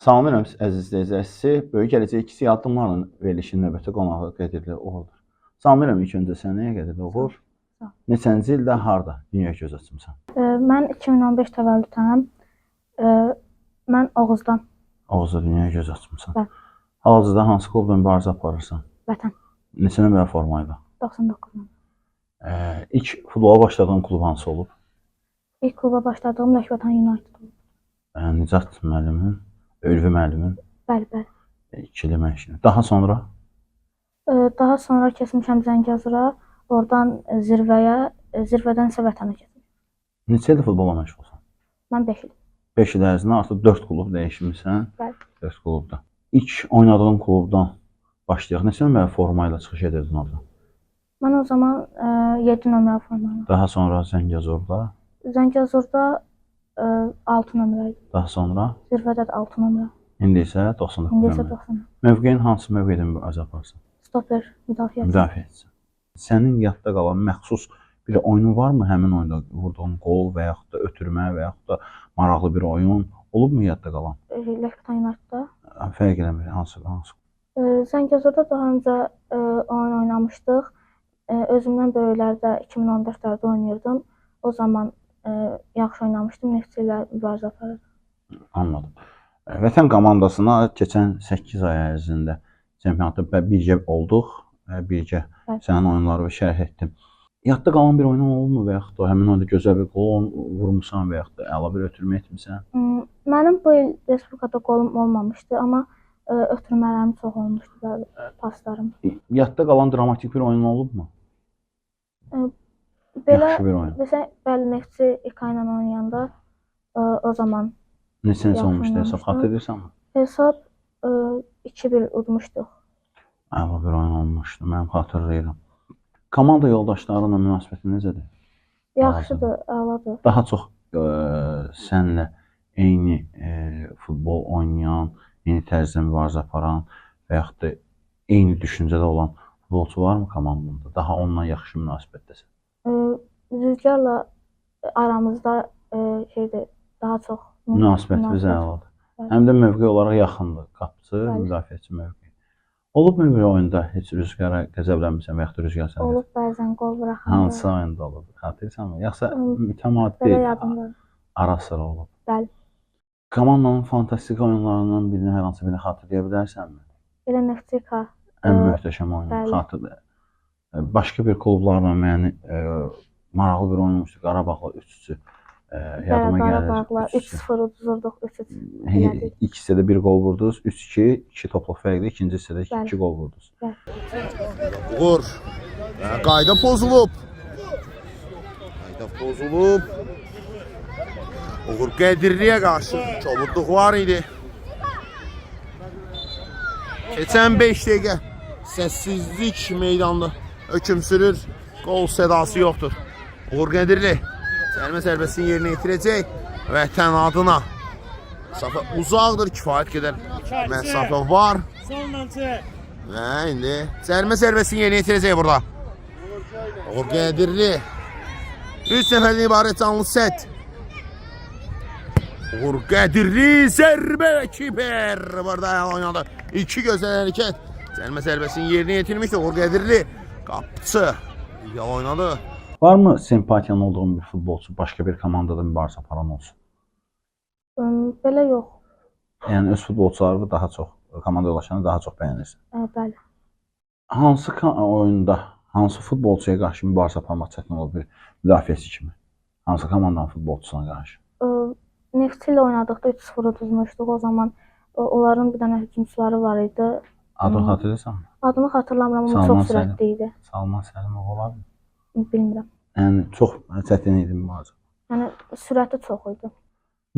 Salamlayıram əziz izləyicisi. Böyük gələcək ikisi addımlarla verilişin növbəti qonağı Qədirli Uğurdur. Salamlayıram ilk öncə səni Qədirli Uğur. Neçənci ildə harda dünyaya göz açmısan? Mən 2015 təvəllüdlüyəm. Mən Oğuzdan. Oğuzda dünyaya göz açmısan. Bəli. Hal-hazırda hansı klubda mübarizə aparırsan? Vətən. Neçə nömrə formayla? 99 nömrə. İlk futbola başladığın klub hansı olub? İlk kluba başladığım Vətən United olub. Nicat müəllimin, Ülvi müəllimin Bəli, bəli. ikili məşqi. Daha sonra Daha sonra keçmişəm Zəngəzura. Oradan zirvəyə, zirvədən isə Vətənə keçdim. neçə ildir futbola məşğulsan? Mən 5 il. 5 il ərzində artıq 4 klub dəyişmisən. Bəli. 4 klubda. İlk oynadığın klubdan başlayaq. Neçə nömrə formayla çıxış edirdin orada? Mən o zaman 7 nömrə formayla. Daha sonra Zəngəzurda, Zəngəzurda 6 nömrə idi. daha sonra Zirvədə də 6 nömrə. indi isə 99 İndi isə nömrə. 90. Mövqeyin hansı mövqedə mübarizə aparırsan? Stoper, müdafiəçi. Müdafiəçi. Sənin yadda qalan məxsus bir oyunun varmı? Həmin oyunda vurduğun qol və yaxud da ötürmə və yaxud da maraqlı bir oyun olubmu yadda qalan? Vətən Unitedda. Fərq eləmir hansı? Zəngəzurda daha öncə oyun oynamışdıq. Özümdən böyüklərdə 2014-lərdə oynayırdım. O zaman yaxşı oynamışdım. Neftçi ilə mübarizə aparırdım. Anladım. Vətən komandasına keçən 8 ay ərzində çempionatda birgə olduq. Birgə sənin oyunları şərh etdim. Yadda qalan bir oyunun olubmu və yaxud da həmin oyunda gözəl bir qol vurmusan və yaxud da əla bir ötürmə etmisən? Mənim bu il Respublikada qolum olmamışdı, amma ötürmələrim çox olmuşdu və paslarım. Yadda qalan dramatik bir oyun olubmu? Belə Yaxşı bir oyun. desək, bəli, Neftçi İK ilə oynayanda o zaman Neçə olmuşdu hesab oynamışdım. xatırlayırsanmı? hesab 2-1 udmuşduq. Əla bir oyun olmuşdu, mən xatırlayıram. Komanda yoldaşlarınla münasibətin necədir? Yaxşıdır, əladır. Daha çox sənlə eyni futbol oynayan, eyni tərzdə mübarizə aparan və yaxud da eyni düşüncədə olan futbolçu varmı komandanda? Daha onunla yaxşı münasibətdəsən? Rüzgarla aramızda daha çox Münasibətimiz əladır. Həm də mövqe olaraq yaxındır. Qapıçı, müdafiəçi mövqeyi. Olubmu bir oyunda heç Rüzgara qəzəblənmirsən və yaxud da Rüzgar sənə? olub, bəzən qol buraxanda. Hansı oyunda olub? Xatırlayırsanmı? Yoxsa Belə mütəmadi yadımdadır. ara sıra olub? Bəli. Komandanın fantastik oyunlarından birini hər hansı birini xatırlaya bilərsənmi? Elə Neftçi İK. Ən möhtəşəm oyun bəli. xatırlayır. Başqa bir klublarla yəni maraqlı bir oyun olmuşdu. Qarabağla 3-3 yadıma gəlir. Qarabağla 3-0 uduzurduq, 3-3. İkisi də bir qol vurdunuz. 3-2, 2 topluq fərqli. İkinci hissədə 2 qol vurdunuz. Uğur. Qayda pozulub. Qayda pozulub. Uğur Qədirliyə qarşı kobudluq var idi. Keçən 5 dəqiqə səssizlik meydanda hökm sürür. Qol sədası yoxdur. Uğur Qədirli cərimə zərbəsini yerinə yetirəcək. Vətən adına. Məsafə uzaqdır, kifayət qədər məsafə var. Və indi cərimə zərbəsini yerinə yetirəcək burada. Uğur Qədirli 3 nəfərdən ibarət canlı set. Uğur Qədirli zərbə və kiper burada oynadı. 2 gözəl hərəkət. Cərimə zərbəsini yerinə yetirmişdi. Uğur Qədirli qapıçı oynadı. Varmı sempatiyan olduğun bir futbolçu başqa bir komandada mübarizə aparan olsun? Belə yox. Yəni öz futbolçuları daha çox, komanda yoldaşlarını daha çox bəyənirsən. Bəli. Hansı oyunda, hansı futbolçuya qarşı mübarizə aparmaq çətin olur bir müdafiəçi kimi? Hansı komandanın futbolçusuna qarşı? Neftçi ilə oynadıqda 3-0 uduzmuşduq. O zaman onların bir dənə hücumçuları var idi. Adını xatırlayırsanmı? Adını xatırlamıram, amma çox sürətli idi. Salman Səlimov olarmı? Bilmirəm. Yəni çox çətin idi mübarizə. Yəni sürəti çox idi.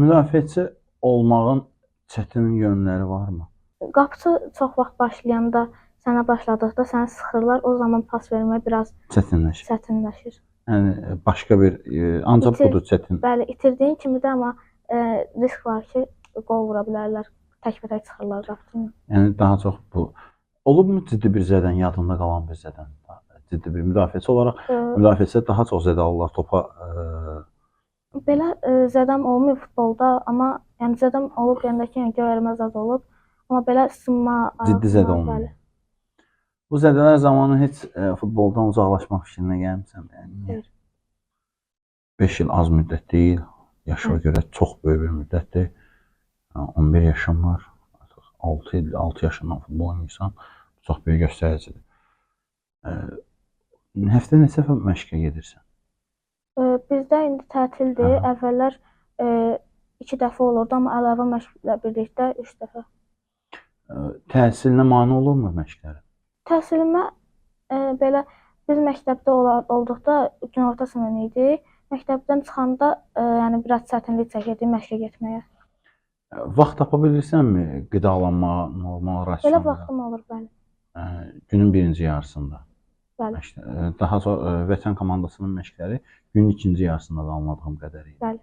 Müdafiəçi olmağın çətin yönləri varmı? Qapıçı çox vaxt başlayanda, sənə başladıqda səni sıxırlar. O zaman pas vermək biraz çətinləşir. Yəni başqa bir ancaq budur çətin. Bəli, itirdiyin kimi də amma risk var ki, qol vura bilərlər. Təkbətək çıxırlar qapıçını. Yəni daha çox bu olubmu ciddi bir zədən, yadında qalan bir zədən? Ciddi bir müdafiəçi olaraq müdafiəçilər daha çox zədə alırlar topa. Belə zədəm olmuyor futbolda, amma Yəni zədəm olub, yəni ki, göyərmə zad olub. Amma belə sınma, Ciddi zədə ayaqma, olmuyor. bəli. Bu zədələr zamanı heç futboldan uzaqlaşmaq fikrinə gəlmisən? Yəni, niyə? Xeyr. 5 il az müddət deyil. Yaşına görə çox böyük bir müddətdir. 11 yaşım var. 6 yaşından futbol oynayırsan. Çox böyük göstəricidir. Həftə neçə dəfə məşqə gedirsən? Bizdə indi tətildir. Aha. Əvvəllər 2 dəfə olurdu, amma əlavə məşqlə birlikdə 3 dəfə. Təhsilinə mane olurmu məşqlərin? Təhsilimə belə biz məktəbdə olduqda günorta sınıfı idi. Məktəbdən çıxanda yəni biraz çətinlik çəkirdim məşqə getməyə. Vaxt tapa bilirsənmi qidalanmağa, normal Belə rasionda? vaxtım olur, bəli. Günün birinci yarısında. Bəli. Daha sonra vətən komandasının məşqləri günün ikinci yarısında da anladığım qədərilə. Bəli.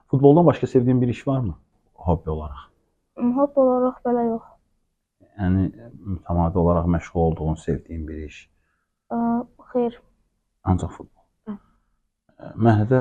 Futboldan başqa sevdiyin bir iş varmı? Hobbi olaraq. Hobbi olaraq belə yox. Yəni mütəmadi olaraq məşğul olduğun, sevdiyin bir iş. Xeyr. Ancaq futbol. Hə. Məhəllədə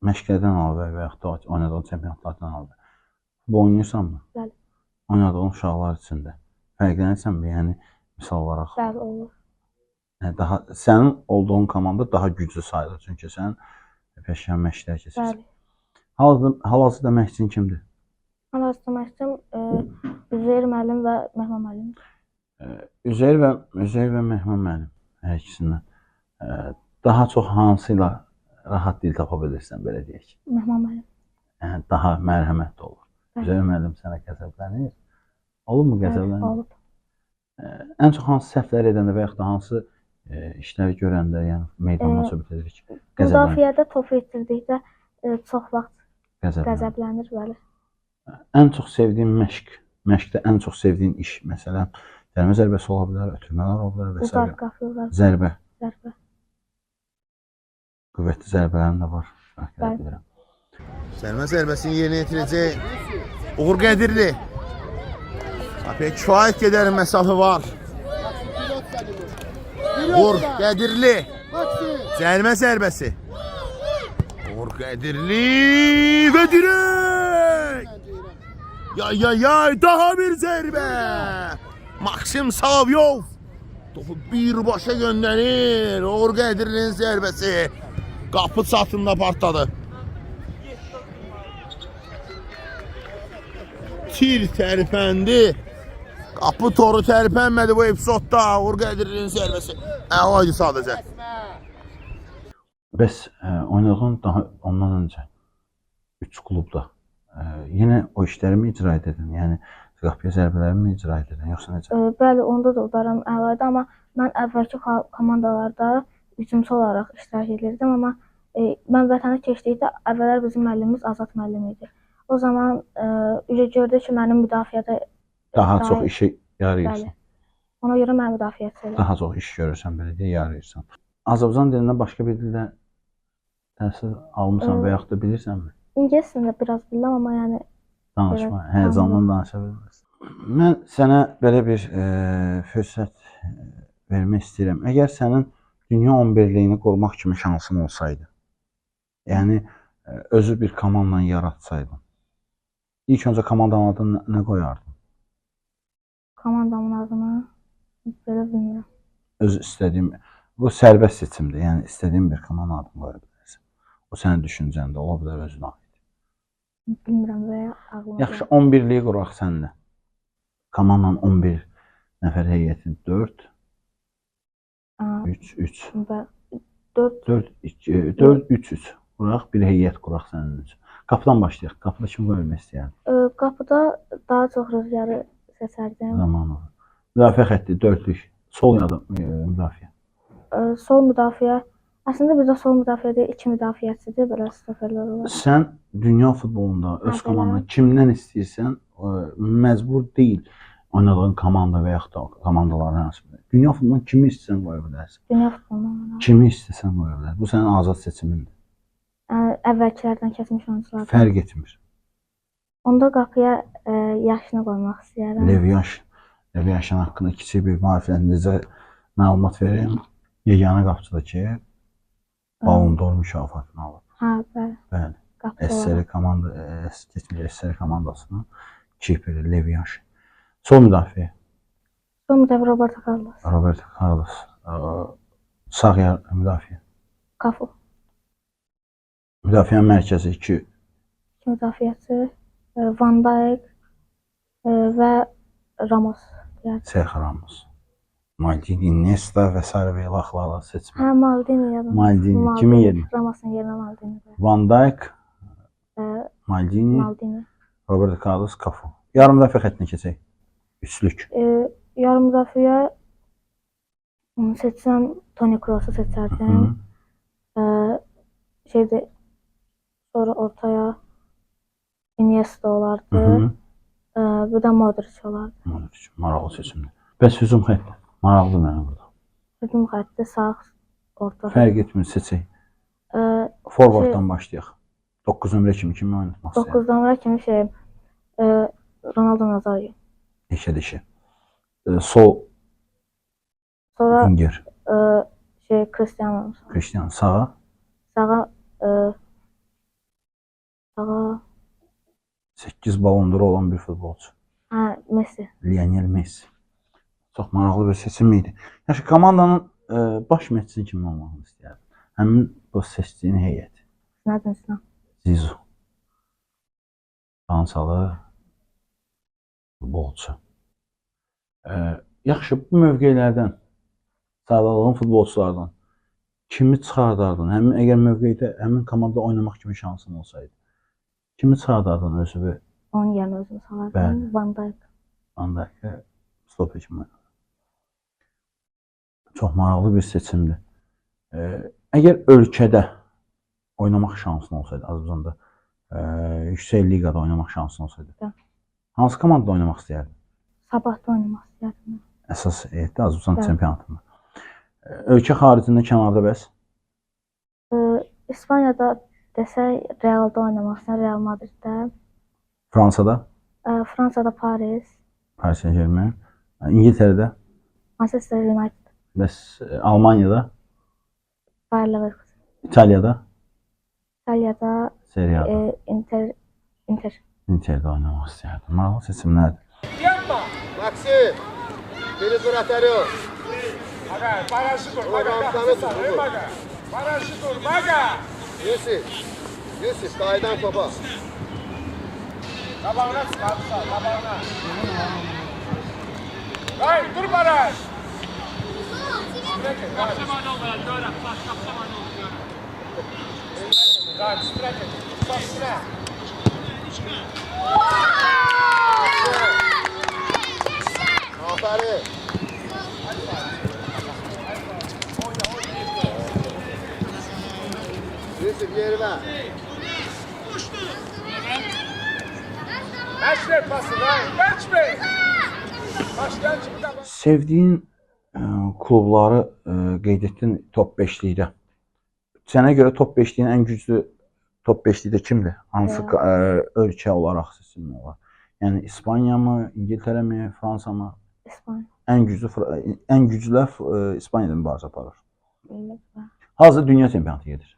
məşqlərdən əlavə və yaxud da oynadığın çempionatlardan əlavə futbol oynayırsanmı? Bəli. Oynadığın uşaqlar içində fərqlənirsən? Yəni misal olaraq Bəli, olur. daha sənin olduğun komanda daha güclü sayılır. Çünki sən peşəkar məşqlər keçirsən. Bəli. Hal-hazırda məşqçin kimdir? Hal-hazırda məşqçim Üzeyir müəllim və Mehman müəllim. Üzeyir və Mehman müəllim hər ikisindən daha çox hansıyla rahat dil tapa bilirsən, belə deyək? Mehman müəllim. Yəni daha mərhəmətli olur. Bəli. Üzeyir müəllim sənə qəzəblənir. Olurmu qəzəblənir? Olub. Ən çox hansı səhvlər edəndə və yaxud da hansı işləri görəndə, yəni meydandan söhbət edirik. Müdafiədə top itirdikdə çox vaxt Qəzəblənir. qəzəblənir, bəli. Ən çox sevdiyin məşqdə ən çox sevdiyin iş, məsələn, dərmə zərbəsi ola bilər, ötürmələr ola bilər və s. Uzaq qapılar. Zərbə. Zərbə. Qüvvətli zərbələrin də var. Bəli. Sərmə zərbəsini yerinə yetirəcək Uğur Qədirli. Apaya kifayət qədər məsafə var. Uğur Qədirli. Cərimə zərbəsi. Uğur Qədirli və dirək. Yay, daha bir zərbə. Maksim Savavyov topu birbaşa göndərir. Uğur Qədirlinin zərbəsi qapı çatında partladı. Tir tərpəndi. Qapı toru tərpənmədi bu epizodda. Uğur Qədirlinin zərbəsi əlaydı sadəcə. Bəs oynadığın daha ondan öncə 3 klubda yenə o işləri mi icra edin? Yəni qapıya zərbələri mi icra edin, yoxsa necə? Bəli, onda da udaram əlaydı, amma mən əvvəlki komandalarda hücumçu olaraq iştirak edirdim, amma mən vətənə keçdikdə əvvəllər bizim müəllimimiz Azad müəllim idi. O zaman gördü ki, mənim müdafiədə Daha çox işə yarayırsan. Bəli. Ona görə mən müdafiəçi oldum. Daha çox iş görürsən, belə deyə yarayırsan. Azərbaycan dilindən başqa bir dildə təhsil almısan və yaxud da bilirsənmi? İngilis dilində biraz bilirəm, amma yəni Danışma, həyəcandan danışa bilmirsən. Mən sənə belə bir fürsət vermək istəyirəm. Əgər sənin dünya 11-liyini qurmaq kimi şansın olsaydı, yəni özü bir komanda yaratsaydın, ilk öncə komandanın adını nə qoyardın? Komandamın adını belə bilmirəm. Öz istədiyim, bu sərbəst seçimdir. Yəni istədiyin bir komanda adını qoya bilərsən. O sənin düşüncəndə ola bilər, özünə aid. Bilmirəm və ya ağlıma. Yaxşı, 11-liyi quraq səninlə. Komandanın 11 nəfər heyətin 4 3 4 3 quraq, bir heyət quraq sənin üçün. Qapıdan başlayaq. Qapıda kim qoyulmaq istəyərdin? Qapıda daha çox Rüzgarı seçərdim. Zamanı. Müdafiə xətti 4-lük. Sol ya da müdafiə. Sol müdafiə. Əslində bizdə sol müdafiə deyil, 2 müdafiəçidir, belə stoperlər olur. Sən dünya futbolunda öz komandanı kimdən istəyirsən, məcbur deyil oynadığın komanda və yaxud da komandaların hansı. Dünya futbolundan kimi istəsən qoya bilərsən. Dünya futbolundan. Kimi istəsən qoya bilərsən. Bu sənin azad seçimindir. Əvvəlkilərdən keçmiş oyunçulardan. Fərq etmir. Onda qapıya yaşını qoymaq istəyirəm. Lev Yaşın haqqında kiçik bir maarifləndiricə məlumat vereyim. Yeganə qapıcıdır ki, Ballon d'Or mükafatını alıb. Hə, bəli. Bəli. Qapıcı SSR olaraq. komanda keçmiş SSR komandasının kiperi Lev Yashin. Sol müdafiə Son müdafiə Roberto Carlos. Roberto Carlos. Sağ müdafiə. Cafu. Müdafiənin mərkəzi 2 İki müdafiəçi Van Dijk və Ramos deyərdim. Sergio Ramos. Maldini, Iniesta və s. və ilaxlarla seçmə. Hə, Maldini yadıma. Maldini. Kimin yerinə? Ramos'un yerinə Maldini. Van Dijk, Maldini, Maldini. Roberto Carlos, Cafu. Yarım müdafiə xəttinə keçək. Üçlük. Yarım müdafiə seçsəm Toni Kroos'u seçərdim. Sonra ortaya Iniesta olardı. Bir də Modric olardı. Modric, maraqlı seçimdir. Bəs hücum xətti? Maraqlı mənə burada. Hücum xətti sağ, orta. Fərq etmir, seçək. Forwarddan başlayaq. 9 nömrə kimi oynatmaq istəyir? 9 nömrə kimi Ronaldo Nazario. Deşə. Sol Sonra winger Cristiano. Cristiano. Sağa Sağa 8 balonduru olan bir futbolçu. Messi. Lionel Messi. Çox maraqlı bir seçim idi. Yaxşı, komandanın baş məşqçisi kim olmağını istəyərdim? Həmin bu seçdiyin heyət. Zinedine Zidane. Zizou. Fransalı futbolçu. Yaxşı, bu mövqelərdən, sağladığın futbolçulardan kimi çıxardardın? Əgər mövqedə, həmin komanda oynamaq kimi şansın olsaydı, kimi çıxardardın özünü? Onun yerinə özümü salardım. Bəli. Van Dijk. Van Dijk stoper kimi oynadı. Çox maraqlı bir seçimdir. Əgər ölkədə oynamaq şansın olsaydı, Azərbaycanda yüksək liqada oynamaq şansın olsaydı, hansı komandada oynamaq istəyərdin? Sabahda oynamaq istəyərdim. Əsas heyətdə Azərbaycan çempionatında. Ölkə xaricində kənarda bəs? İspaniyada desək Realda oynamaq istəyirəm, Real Madriddə. Fransada? Fransada Paris. Paris Saint-Germain. İngiltərədə? Manchester United. Bəs Almaniyada? Bayer Leverkusen. İtaliyada? İtaliyada Serie A-da? Inter. Interdə oynamaq istəyərdim. Maraqlı seçimlərdir. Maxi, Felipe Oratário. Yusuf, sahiden topa. Tabağına çık abi sağ, tabağına. Hayır, dur baraj. Kapsamada olarak görem, bak kapsamada olarak görem. Hayır, strek et, bak strek. Aferin. Yusuf yerine. Meşre pası, hayır, meşre. Başlayan çıktı. Sevdiyin klubları qeyd etdin top 5-likdə. Sənə görə top 5-liyin ən güclü top 5-likdə kimdir? Hansı ölkə olaraq seçilmək olar? Yəni İspaniya mı, İngiltərə mi, Fransa mı? İspanya. Ən güclülər İspaniyada mübarizə aparır. Bilmirəm. Hazır dünya çempionatı gedir.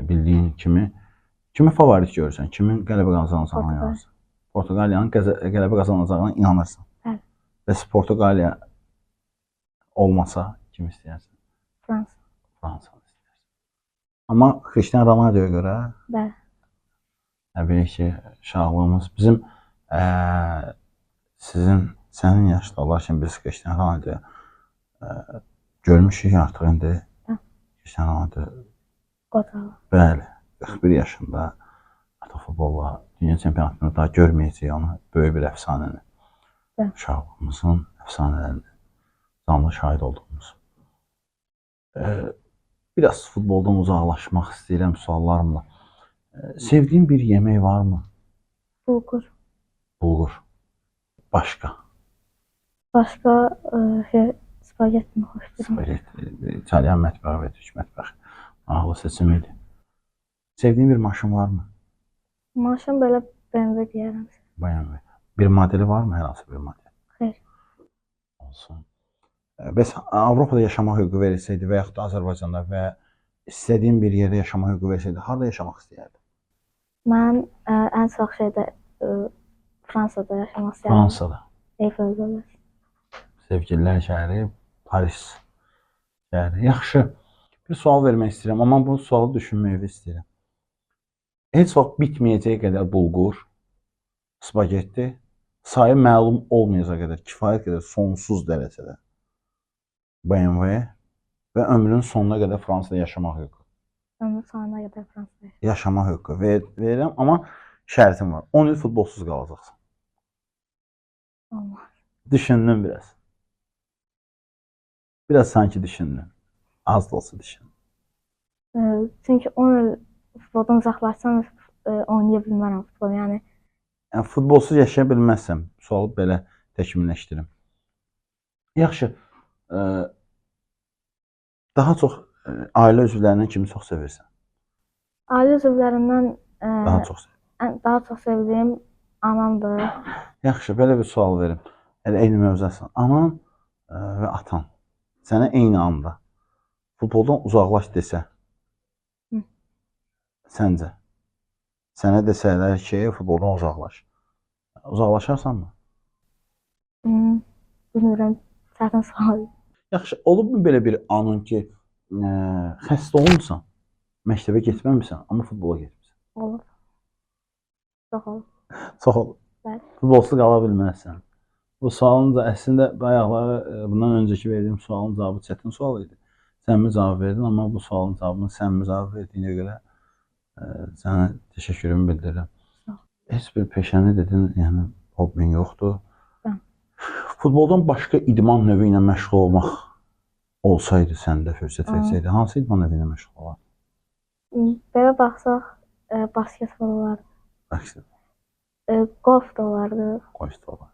Bildiyin kimi favorit görürsən? Kimin qələbə qazanacağına inanırsan? Portuqaliyanın qələbə qazanacağına inanırsan. Bəli. Bəs Portuqaliya olmasa kim istəyərsən? Fransa. Fransa istəyərsən. Amma Cristiano Ronaldoya görə Bəli. bilək ki, şahlığımız bizim sənin yaşda olarkən biz Cristiano Ronaldoya görmüşük artıq indi. Cristiano Ronaldo Qocalı. bəli, 41 yaşında artıq futbolla dünya çempionatını daha görməyəcək onu böyük bir əfsanəni. Şahlığımızın əfsanələrini canlı şahid olduğumuz. Biraz futboldan uzaqlaşmaq istəyirəm suallarımla. Sevdiyin bir yemək varmı? Bulgur. Bulgur. Başqa? Başqa spagettini xoşlayıram. Spagetti, İtalyan mətbəxi və türk mətbəxi. Maraqlı seçim idi. Sevdiyin bir maşın varmı? Maşın belə BMW deyərəm. BMW. Bir modeli varmı? Hər hansı bir model? Xeyr. Olsun. Bəs Avropada yaşamaq hüququ verilsəydi və yaxud da Azərbaycanda və istədiyin bir yerdə yaşamaq hüququ versəydi, harda yaşamaq istəyərdin? Mən ən çox Fransada yaşamaq istəyirəm. Fransada. Eyfel Gölü. Sevgililər şəhəri, Paris şəhəri. Yaxşı. Bir sual vermək istəyirəm, amma bu sualı düşünməyi istəyirəm. Heç vaxt bitməyəcək qədər bulgur, spagetti, sayı məlum olmayacaq qədər, kifayət qədər sonsuz dərəcədə BMW və ömrünün sonuna qədər Fransada yaşamaq hüququ. Ömrümün sonuna qədər Fransada Yaşamaq hüququ verirəm, amma şərtim var. 10 il futbolsuz qalacaqsan. olmaz. Düşündün biraz. Biraz sanki düşündün. Az da olsa düşündün. Çünki 10 il futboldan uzaqlaşsam oynaya bilmərəm futbol. Yəni Yəni futbolsuz yaşaya bilməzsən. Sualı belə təkmilləşdirim. Yaxşı. Daha çox ailə üzvlərindən kimi çox sevirsən? ailə üzvlərindən Daha çox sevirsən. daha çox sevdiyim anamdır. Yaxşı, belə bir sual verim. Elə eyni mövzusun. Anan və atan sənə eyni anda futboldan uzaqlaş desə, səncə? Sənə desələr ki, futboldan uzaqlaş. Uzaqlaşarsanmı? Bilmirəm, çətin sual. Yaxşı, olubmu belə bir anın ki, xəstə olmusan, məktəbə getməmisən, amma futbola getmirsən? Olur. Çox olur. Çox olur. Bəli. Futbolsuz qala bilməzsən. Bu sualın da əslində bayaqları bundan öncəki verdiyim sualın cavabı çətin sual idi. Sən mi cavab verdin, amma bu sualın cavabını sən mi cavab verdiyinə görə sənə təşəkkürümü bildirirəm. Heç bir peşəni dedin, yəni hobbin yoxdur. Futboldan başqa idman növü ilə məşğul olmaq olsaydı, səndə fürsət versəydi, hansı idman növü ilə məşğul olardın? Belə baxsaq, basketbol olardı. Bəxşə, Golf da olardı. qoyst olar.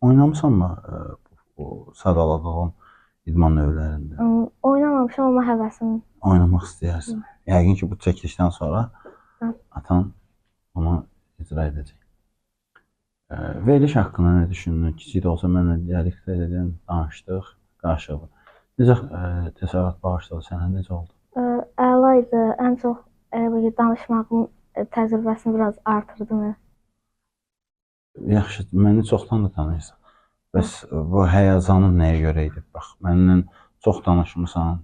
Oynamısanmı bu sadaladığın idman növlərində? Oynamamışam, amma həvəsim. Oynamaq istəyərsən. Yəqin ki, bu çəkilişdən sonra atan bunu icra edəcək. Veriliş haqqında nə düşündün? Kiçik də olsa mənlə dialekdə dedin, danışdıq, qarşılıqlı. Necə təsərrüfat bağışladı sənə, necə oldu? Əla idi. Ən çox danışmağın təcrübəsini biraz artırdı mı? Yaxşı, məni çoxdan da tanıyırsan. Bəs bu həyəcanın nəyə görə idi? Bax, mənimlə çox danışmısan.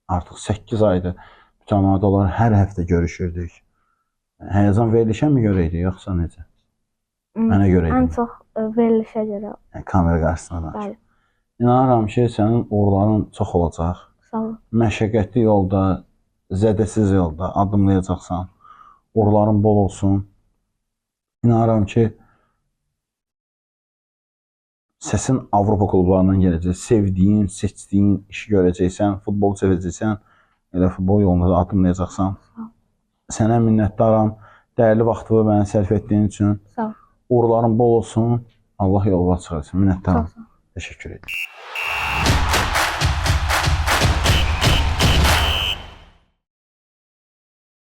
Artıq 8 aydır mütəmadi olaraq hər həftə görüşürdük. Həyəcan verilişə mi görə idi, yoxsa necə? Mənə görə idi. Ən çox verilişə görə. Yəni, kamera qarşısında danış. Bəli. İnanıram ki, sənin uğurların çox olacaq. Sağ ol. Məşəqqətli yolda, zədəsiz yolda addımlayacaqsan. Uğurların bol olsun. İnanıram ki, səsin Avropa klublarından gələcək. Sevdiyin, seçdiyin işi görəcəksən, futbol sevəcəksən, elə futbol yolunda da addımlayacaqsan. Sənə minnətdaram. Dəyərli vaxtını mənə sərf etdiyin üçün. Sağ ol. Uğurların bol olsun. Allah yolunu açıq etsin. Minnətdaram. Sağ ol. Təşəkkür edirəm.